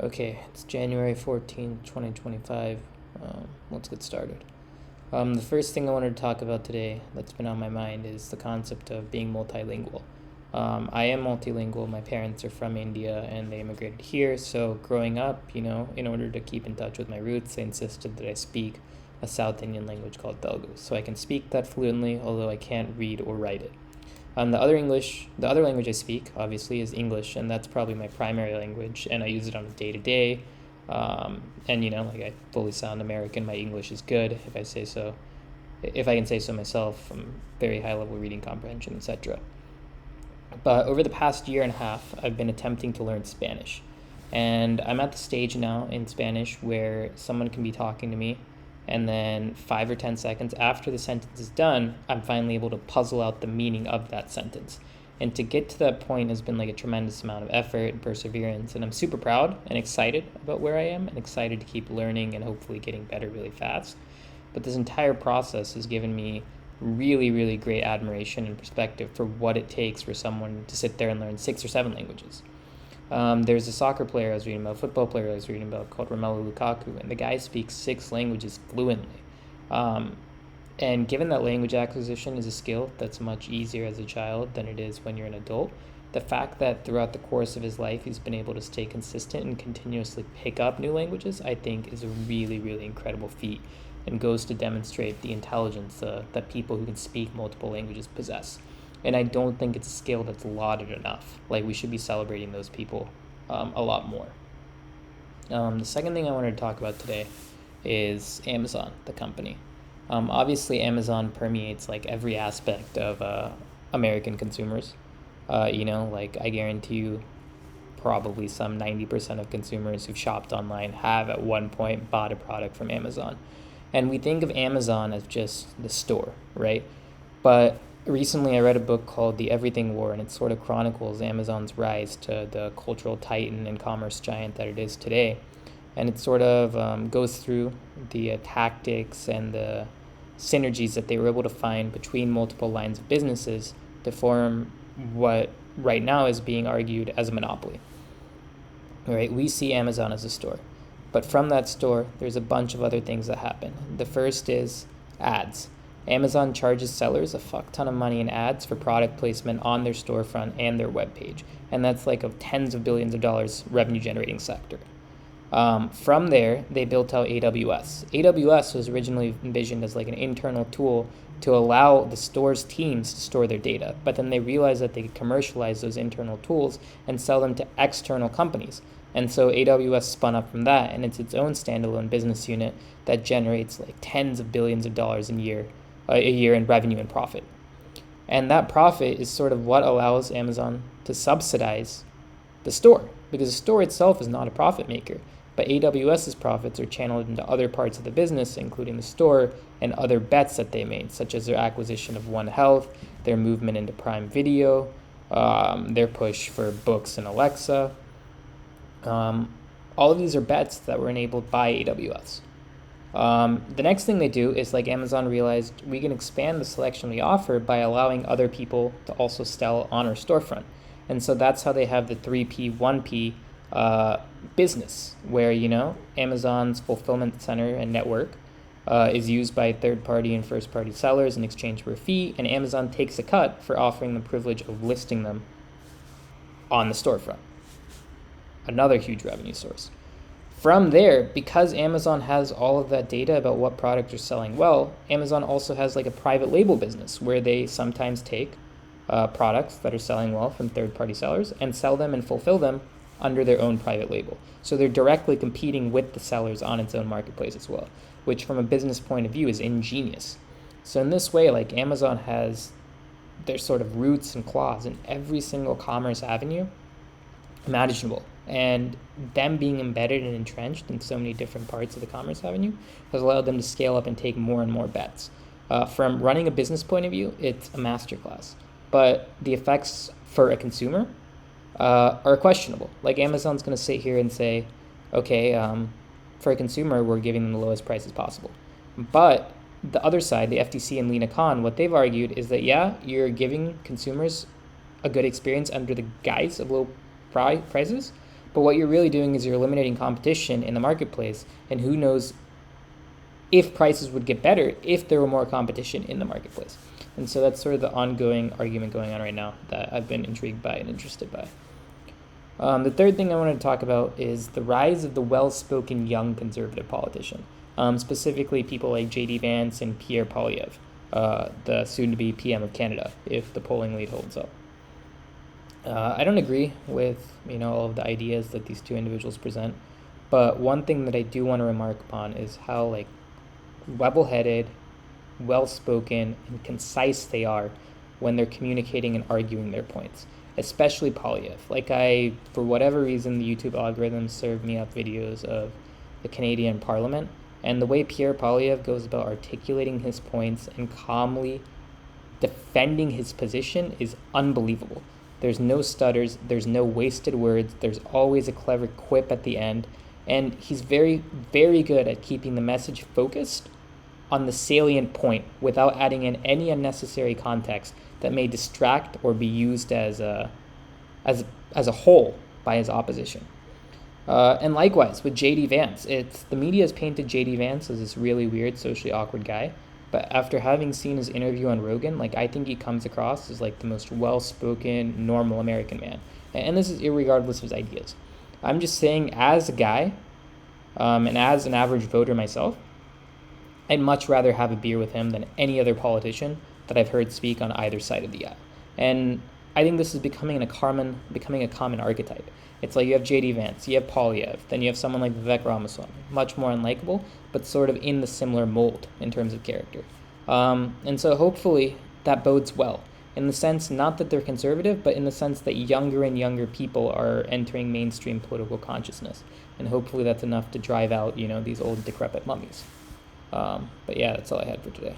Okay, it's January 14th, 2025. Let's get started. The first thing I wanted to talk about today that's been on my mind is the concept of being multilingual. I am multilingual. My parents are from India and they immigrated here. So, growing up, in order to keep in touch with my roots, they insisted that I speak a South Indian language called Telugu. So, I can speak that fluently, although I can't read or write it. The other language I speak, obviously, is English, and that's probably my primary language, and I use it on a day to day. And I fully sound American. My English is good, if I say so. If I can say so myself, very high level reading comprehension, etc. But over the past year and a half, I've been attempting to learn Spanish, and I'm at the stage now in Spanish where someone can be talking to me and then 5 or 10 seconds after the sentence is done, I'm finally able to puzzle out the meaning of that sentence. And to get to that point has been like a tremendous amount of effort and perseverance, and I'm super proud and excited about where I am and excited to keep learning and hopefully getting better really fast. But this entire process has given me really, really great admiration and perspective for what it takes for someone to sit there and learn 6 or 7 languages. There's a soccer player I was reading about, a football player I was reading about called Romelu Lukaku, and the guy speaks 6 languages fluently. Um, and given that language acquisition is a skill that's much easier as a child than it is when you're an adult, the fact that throughout the course of his life he's been able to stay consistent and continuously pick up new languages, I think is a really, really incredible feat and goes to demonstrate the intelligence that people who can speak multiple languages possess. And I don't think it's a skill that's lauded enough. Like, we should be celebrating those people a lot more. The second thing I wanted to talk about today is Amazon, the company. Obviously, Amazon permeates like every aspect of American consumers. I guarantee you probably some 90% of consumers who've shopped online have at one point bought a product from Amazon. And we think of Amazon as just the store, right? But recently I read a book called The Everything War, and it sort of chronicles Amazon's rise to the cultural titan and commerce giant that it is today. And it sort of goes through the tactics and the synergies that they were able to find between multiple lines of businesses to form what right now is being argued as a monopoly. Right? We see Amazon as a store. But from that store, there's a bunch of other things that happen. The first is ads. Amazon charges sellers a fuck ton of money in ads for product placement on their storefront and their webpage. And that's like a tens of billions of dollars revenue generating sector. From there, they built out AWS. AWS was originally envisioned as like an internal tool to allow the store's teams to store their data. But then they realized that they could commercialize those internal tools and sell them to external companies. And so AWS spun up from that, and it's its own standalone business unit that generates like tens of billions of dollars a year in revenue and profit. And that profit is sort of what allows Amazon to subsidize the store, because the store itself is not a profit maker. But AWS's profits are channeled into other parts of the business, including the store and other bets that they made, such as their acquisition of One Health, their movement into Prime Video, their push for books and Alexa. All of these are bets that were enabled by AWS. The next thing they do is, like, Amazon realized we can expand the selection we offer by allowing other people to also sell on our storefront. And so that's how they have the 3P, 1P business, where, Amazon's fulfillment center and network is used by third-party and first-party sellers in exchange for a fee, and Amazon takes a cut for offering the privilege of listing them on the storefront. Another huge revenue source. From there, because Amazon has all of that data about what products are selling well, Amazon also has like a private label business where they sometimes take products that are selling well from third-party sellers and sell them and fulfill them under their own private label. So they're directly competing with the sellers on its own marketplace as well, which from a business point of view is ingenious. So in this way, like, Amazon has their sort of roots and claws in every single commerce avenue imaginable. And them being embedded and entrenched in so many different parts of the commerce avenue has allowed them to scale up and take more and more bets. From running a business point of view, it's a masterclass. But the effects for a consumer are questionable. Like, Amazon's going to sit here and say, okay, for a consumer, we're giving them the lowest prices possible. But the other side, the FTC and Lena Khan, what they've argued is that, yeah, you're giving consumers a good experience under the guise of low prices, But what you're really doing is you're eliminating competition in the marketplace, and who knows if prices would get better if there were more competition in the marketplace. And so that's sort of the ongoing argument going on right now that I've been intrigued by and interested by. The third thing I wanted to talk about is the rise of the well-spoken young conservative politician, specifically people like J.D. Vance and Pierre Poilievre, the soon-to-be PM of Canada, if the polling lead holds up. I don't agree with all of the ideas that these two individuals present, but one thing that I do want to remark upon is how level-headed, well-spoken, and concise they are when they're communicating and arguing their points, especially Poilievre. For whatever reason, the YouTube algorithms serve me up videos of the Canadian Parliament, and the way Pierre Poilievre goes about articulating his points and calmly defending his position is unbelievable. There's no stutters, there's no wasted words, there's always a clever quip at the end, and he's very, very good at keeping the message focused on the salient point without adding in any unnecessary context that may distract or be used as a whole by his opposition. And likewise with J.D. Vance, the media has painted J.D. Vance as this really weird, socially awkward guy. But after having seen his interview on Rogan, I think he comes across as the most well-spoken, normal American man. And this is irregardless of his ideas. I'm just saying, as a guy, and as an average voter myself, I'd much rather have a beer with him than any other politician that I've heard speak on either side of the aisle. And I think this is becoming a common archetype. It's you have J.D. Vance, you have Poilievre, then you have someone like Vivek Ramaswamy, much more unlikable, but sort of in the similar mold in terms of character. And so hopefully that bodes well, in the sense not that they're conservative, but in the sense that younger and younger people are entering mainstream political consciousness. And hopefully that's enough to drive out, these old decrepit mummies. But yeah, that's all I had for today.